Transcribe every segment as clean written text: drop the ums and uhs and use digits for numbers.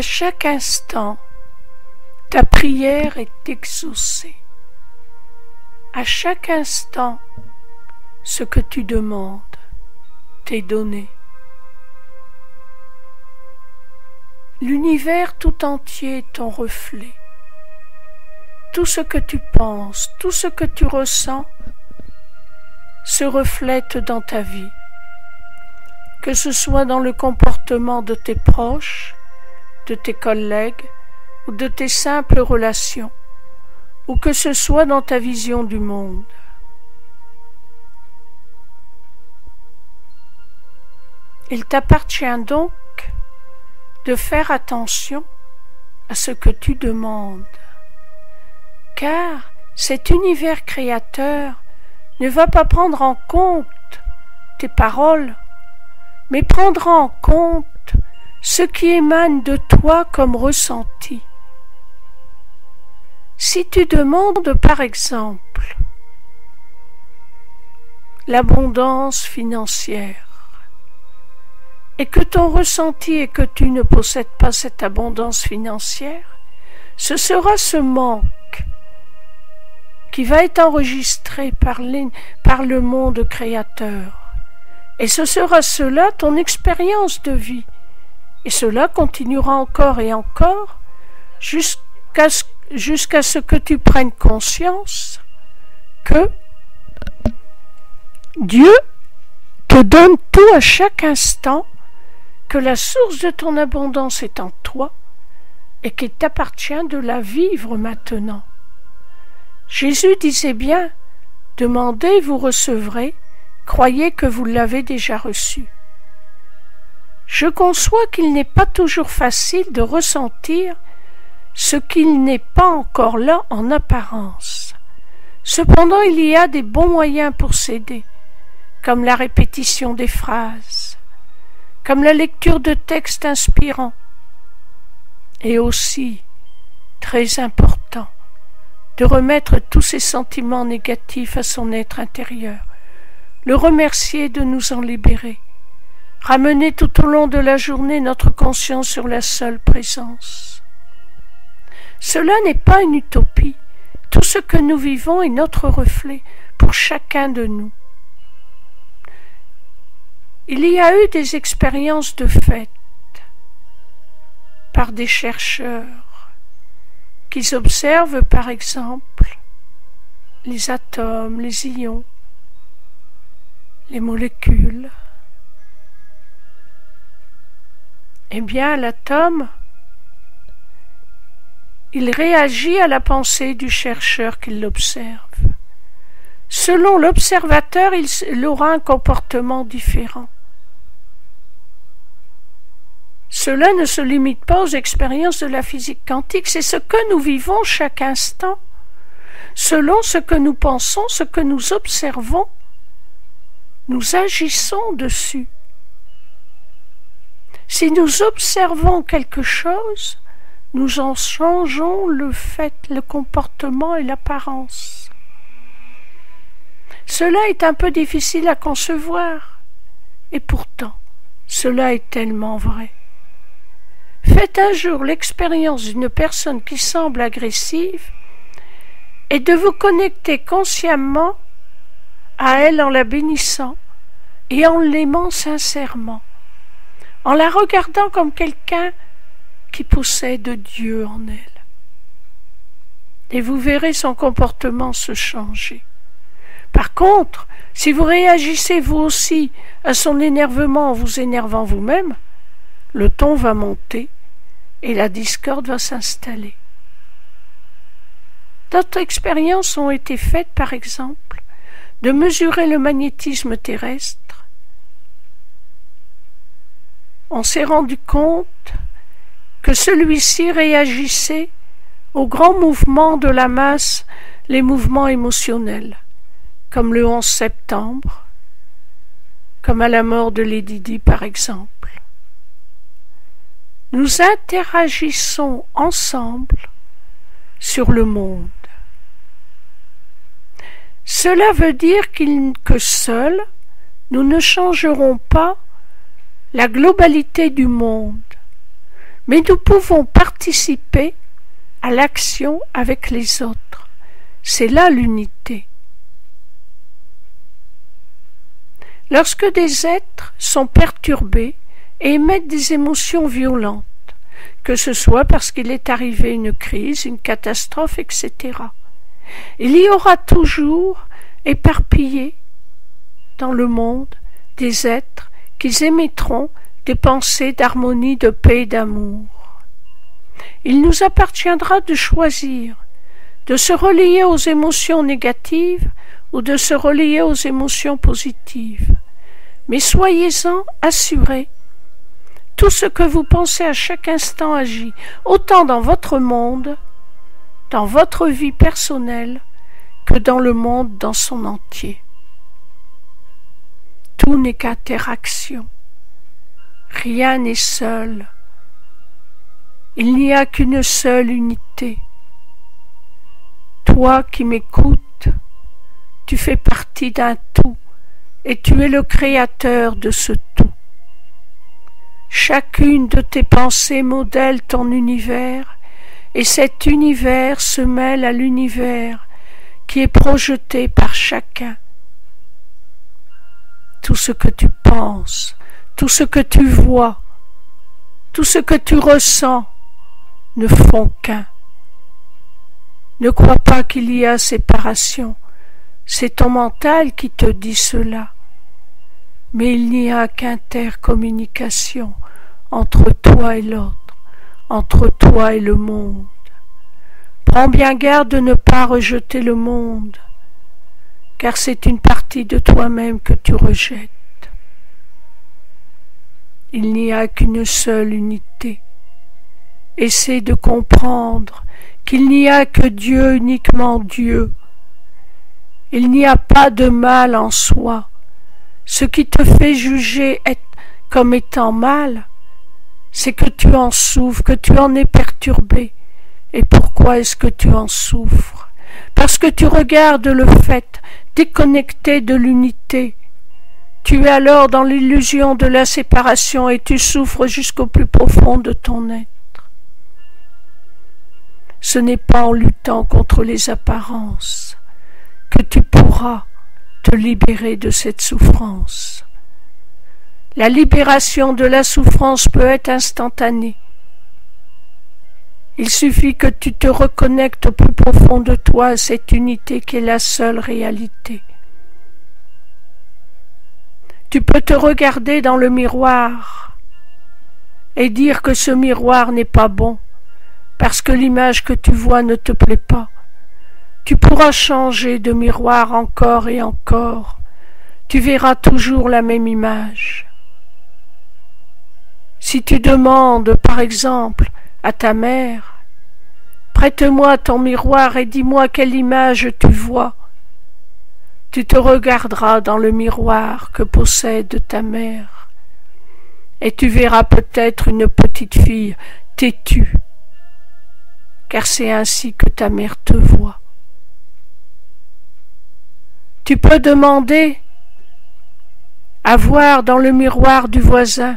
À chaque instant, ta prière est exaucée. À chaque instant, ce que tu demandes t'est donné. L'univers tout entier est ton reflet. Tout ce que tu penses, tout ce que tu ressens se reflète dans ta vie. Que ce soit dans le comportement de tes proches, de tes collègues ou de tes simples relations, ou que ce soit dans ta vision du monde. Il t'appartient donc de faire attention à ce que tu demandes, car cet univers créateur ne va pas prendre en compte tes paroles, mais prendra en compte ce qui émane de toi comme ressenti. Si tu demandes par exemple l'abondance financière et que ton ressenti est que tu ne possèdes pas cette abondance financière, ce sera ce manque qui va être enregistré par le monde créateur. Et ce sera cela ton expérience de vie. Et cela continuera encore et encore jusqu'à ce que tu prennes conscience que Dieu te donne tout à chaque instant, que la source de ton abondance est en toi et qu'il t'appartient de la vivre maintenant. Jésus disait bien « Demandez, vous recevrez, croyez que vous l'avez déjà reçu ». Je conçois qu'il n'est pas toujours facile de ressentir ce qu'il n'est pas encore là en apparence. Cependant, il y a des bons moyens pour s'aider, comme la répétition des phrases, comme la lecture de textes inspirants, et aussi, très important, de remettre tous ses sentiments négatifs à son être intérieur, le remercier de nous en libérer, ramener tout au long de la journée notre conscience sur la seule présence. Cela n'est pas une utopie. Tout ce que nous vivons est notre reflet pour chacun de nous. Il y a eu des expériences de fait par des chercheurs qui observent par exemple les atomes, les ions, les molécules. Eh bien, l'atome, il réagit à la pensée du chercheur qui l'observe. Selon l'observateur, il aura un comportement différent. Cela ne se limite pas aux expériences de la physique quantique, c'est ce que nous vivons chaque instant. Selon ce que nous pensons, ce que nous observons, nous agissons dessus. Si nous observons quelque chose, nous en changeons le fait, le comportement et l'apparence. Cela est un peu difficile à concevoir, et pourtant, cela est tellement vrai. Faites un jour l'expérience d'une personne qui semble agressive et de vous connecter consciemment à elle en la bénissant et en l'aimant sincèrement, en la regardant comme quelqu'un qui possède Dieu en elle. Et vous verrez son comportement se changer. Par contre, si vous réagissez vous aussi à son énervement en vous énervant vous-même, le ton va monter et la discorde va s'installer. D'autres expériences ont été faites, par exemple, de mesurer le magnétisme terrestre. On s'est rendu compte que celui-ci réagissait aux grands mouvements de la masse, les mouvements émotionnels, comme le 11 septembre, comme à la mort de Lady Di par exemple. Nous interagissons ensemble sur le monde. Cela veut dire que seuls, nous ne changerons pas la globalité du monde, mais nous pouvons participer à l'action avec les autres. C'est là l'unité. Lorsque des êtres sont perturbés et émettent des émotions violentes, que ce soit parce qu'il est arrivé une crise, une catastrophe, etc., il y aura toujours éparpillés dans le monde des êtres qui émettront des pensées d'harmonie, de paix et d'amour. Il nous appartiendra de choisir, de se relier aux émotions négatives ou de se relier aux émotions positives. Mais soyez-en assurés, tout ce que vous pensez à chaque instant agit, autant dans votre monde, dans votre vie personnelle, que dans le monde dans son entier. Tout n'est qu'interaction. Rien n'est seul. Il n'y a qu'une seule unité. Toi qui m'écoutes, tu fais partie d'un tout et tu es le créateur de ce tout. Chacune de tes pensées modèle ton univers et cet univers se mêle à l'univers qui est projeté par chacun. Tout ce que tu penses, tout ce que tu vois, tout ce que tu ressens ne font qu'un. Ne crois pas qu'il y a séparation, c'est ton mental qui te dit cela. Mais il n'y a qu'intercommunication entre toi et l'autre, entre toi et le monde. Prends bien garde de ne pas rejeter le monde, car c'est une partie de toi-même que tu rejettes. Il n'y a qu'une seule unité. Essaie de comprendre qu'il n'y a que Dieu, uniquement Dieu. Il n'y a pas de mal en soi. Ce qui te fait juger comme étant mal, c'est que tu en souffres, que tu en es perturbé. Et pourquoi est-ce que tu en souffres? Parce que tu regardes le fait déconnecté de l'unité. Tu es alors dans l'illusion de la séparation et tu souffres jusqu'au plus profond de ton être. Ce n'est pas en luttant contre les apparences que tu pourras te libérer de cette souffrance. La libération de la souffrance peut être instantanée. Il suffit que tu te reconnectes au plus profond de toi à cette unité qui est la seule réalité. Tu peux te regarder dans le miroir et dire que ce miroir n'est pas bon, parce que l'image que tu vois ne te plaît pas. Tu pourras changer de miroir encore et encore. Tu verras toujours la même image. Si tu demandes, par exemple, à ta mère, « Prête-moi ton miroir et dis-moi quelle image tu vois », tu te regarderas dans le miroir que possède ta mère, et tu verras peut-être une petite fille têtue, car c'est ainsi que ta mère te voit. Tu peux demander à voir dans le miroir du voisin,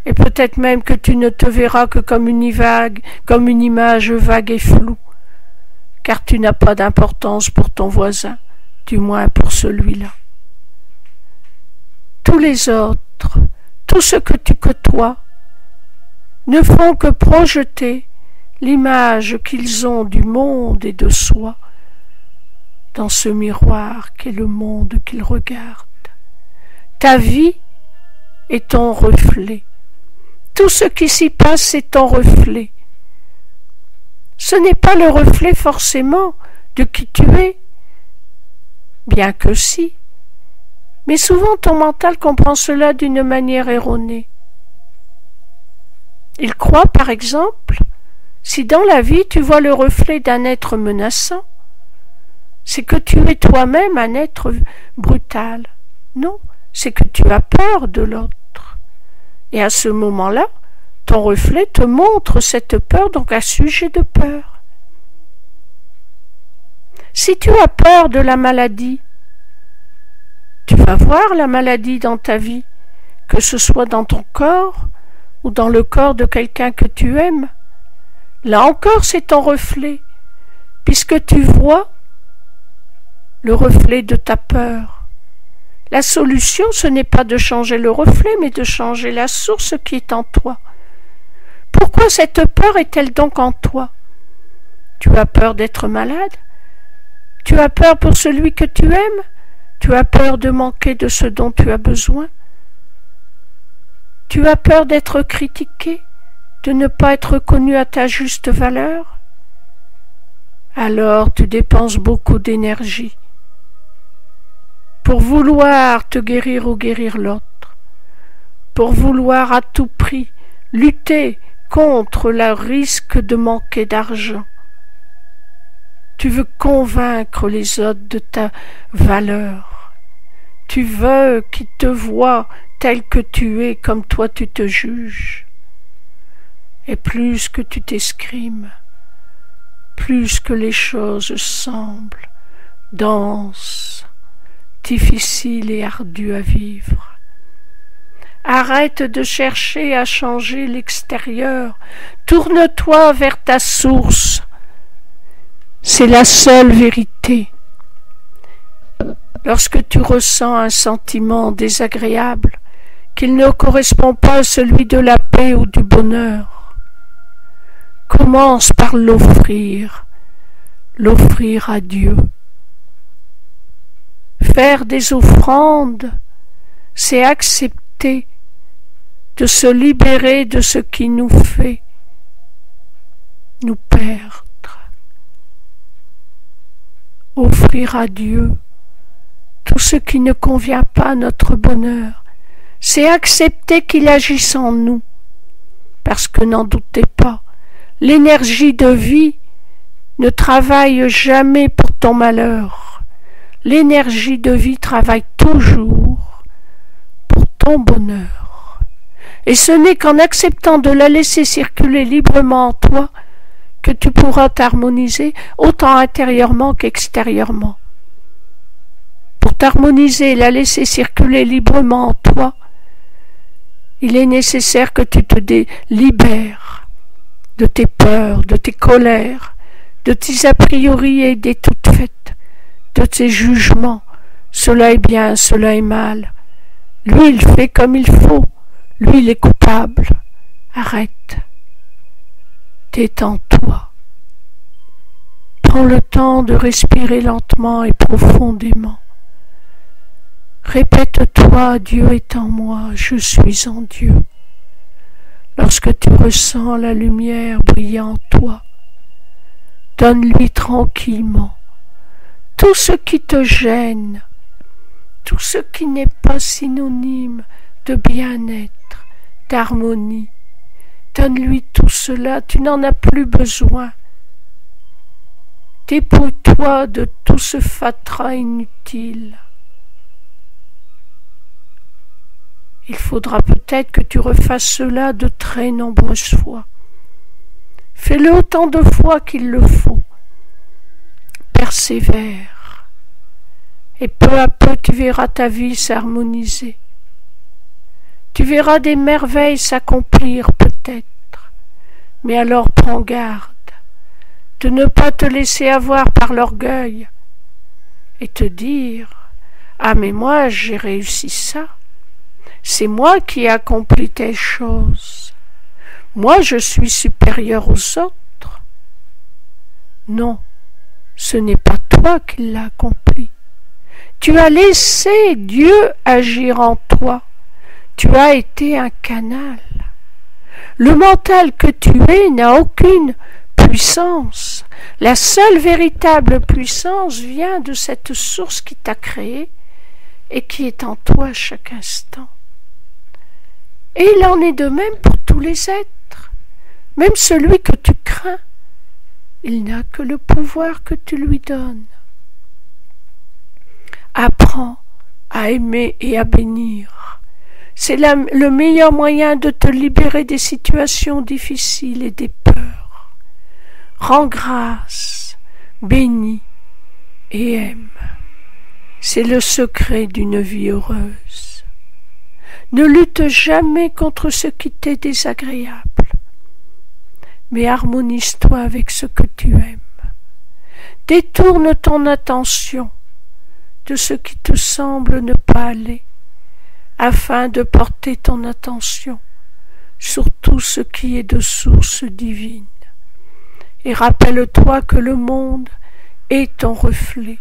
et peut-être même que tu ne te verras que comme une image vague et floue, car tu n'as pas d'importance pour ton voisin, du moins pour celui-là. Tous les autres, tout ce que tu côtoies, ne font que projeter l'image qu'ils ont du monde et de soi dans ce miroir qu'est le monde qu'ils regardent. Ta vie est ton reflet. Tout ce qui s'y passe est ton reflet. Ce n'est pas le reflet forcément de qui tu es, bien que si. Mais souvent ton mental comprend cela d'une manière erronée. Il croit, par exemple, si dans la vie tu vois le reflet d'un être menaçant, c'est que tu es toi-même un être brutal. Non, c'est que tu as peur de l'autre. Et à ce moment-là, ton reflet te montre cette peur, donc un sujet de peur. Si tu as peur de la maladie, tu vas voir la maladie dans ta vie, que ce soit dans ton corps ou dans le corps de quelqu'un que tu aimes, là encore c'est ton reflet, puisque tu vois le reflet de ta peur. La solution, ce n'est pas de changer le reflet, mais de changer la source qui est en toi. Pourquoi cette peur est-elle donc en toi? Tu as peur d'être malade? Tu as peur pour celui que tu aimes? Tu as peur de manquer de ce dont tu as besoin? Tu as peur d'être critiqué, de ne pas être reconnu à ta juste valeur? Alors tu dépenses beaucoup d'énergie pour vouloir te guérir ou guérir l'autre, pour vouloir à tout prix lutter contre le risque de manquer d'argent. Tu veux convaincre les autres de ta valeur. Tu veux qu'ils te voient tel que tu es, comme toi tu te juges. Et plus que tu t'escrimes, plus que les choses semblent denses, difficiles et ardues à vivre. Arrête de chercher à changer l'extérieur. Tourne-toi vers ta source. C'est la seule vérité. Lorsque tu ressens un sentiment désagréable, qu'il ne correspond pas à celui de la paix ou du bonheur, commence par l'offrir à Dieu. Faire des offrandes, c'est accepter de se libérer de ce qui nous fait nous perdre. Offrir à Dieu tout ce qui ne convient pas à notre bonheur, c'est accepter qu'il agisse en nous, parce que n'en doutez pas, l'énergie de vie ne travaille jamais pour ton malheur. L'énergie de vie travaille toujours pour ton bonheur. Et ce n'est qu'en acceptant de la laisser circuler librement en toi que tu pourras t'harmoniser autant intérieurement qu'extérieurement. Pour t'harmoniser et la laisser circuler librement en toi, il est nécessaire que tu te libères de tes peurs, de tes colères, de tes a priori et des toutes faites, de tes jugements. Cela est bien, cela est mal. Lui, il fait comme il faut. Lui, il est coupable. Arrête. Détends-toi. Prends le temps de respirer lentement et profondément. Répète-toi, Dieu est en moi, je suis en Dieu. Lorsque tu ressens la lumière briller en toi, donne-lui tranquillement tout ce qui te gêne, tout ce qui n'est pas synonyme de bien-être, d'harmonie. Donne-lui tout cela, tu n'en as plus besoin. Dépouille-toi de tout ce fatras inutile. Il faudra peut-être que tu refasses cela de très nombreuses fois. Fais-le autant de fois qu'il le faut. Persévère. Et peu à peu tu verras ta vie s'harmoniser. Tu verras des merveilles s'accomplir peut-être. Mais alors prends garde de ne pas te laisser avoir par l'orgueil et te dire « Ah mais moi j'ai réussi ça. C'est moi qui ai accompli telle chose. Moi, je suis supérieur aux autres. » Non, ce n'est pas toi qui l'as accompli. Tu as laissé Dieu agir en toi. Tu as été un canal. Le mental que tu es n'a aucune puissance. La seule véritable puissance vient de cette source qui t'a créé et qui est en toi à chaque instant. Et il en est de même pour tous les êtres, même celui que tu crains. Il n'a que le pouvoir que tu lui donnes. Apprends à aimer et à bénir. C'est le meilleur moyen de te libérer des situations difficiles et des peurs. Rends grâce, bénis et aime. C'est le secret d'une vie heureuse. Ne lutte jamais contre ce qui t'est désagréable, mais harmonise-toi avec ce que tu aimes. Détourne ton attention de ce qui te semble ne pas aller, afin de porter ton attention sur tout ce qui est de source divine. Et rappelle-toi que le monde est ton reflet,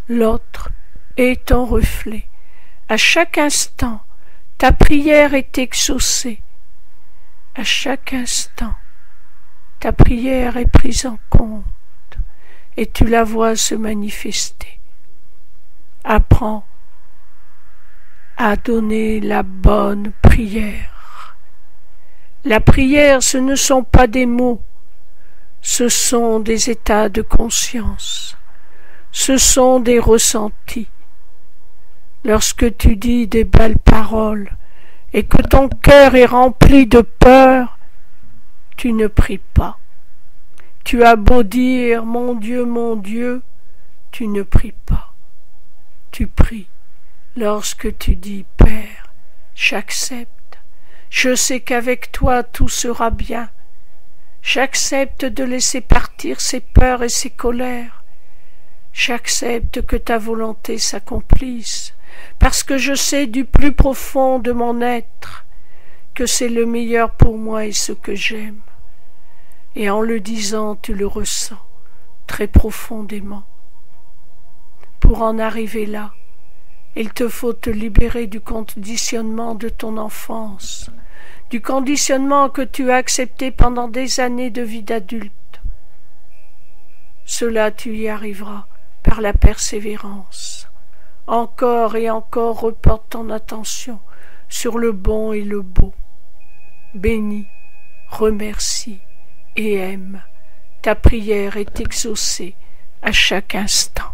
l'autre est ton reflet. À chaque instant, ta prière est exaucée. À chaque instant, ta prière est prise en compte et tu la vois se manifester. Apprends à donner la bonne prière. La prière, ce ne sont pas des mots, ce sont des états de conscience, ce sont des ressentis. Lorsque tu dis des belles paroles et que ton cœur est rempli de peur, tu ne pries pas. Tu as beau dire « Mon Dieu », tu ne pries pas. Tu pries lorsque tu dis « Père, j'accepte, je sais qu'avec toi tout sera bien. J'accepte de laisser partir ces peurs et ces colères. J'accepte que ta volonté s'accomplisse, parce que je sais du plus profond de mon être que c'est le meilleur pour moi et ce que j'aime. » Et en le disant, tu le ressens très profondément. Pour en arriver là, il te faut te libérer du conditionnement de ton enfance, du conditionnement que tu as accepté pendant des années de vie d'adulte. Cela, tu y arriveras par la persévérance. Encore et encore, reporte ton attention sur le bon et le beau. Bénis, remercie et aime. Ta prière est exaucée à chaque instant.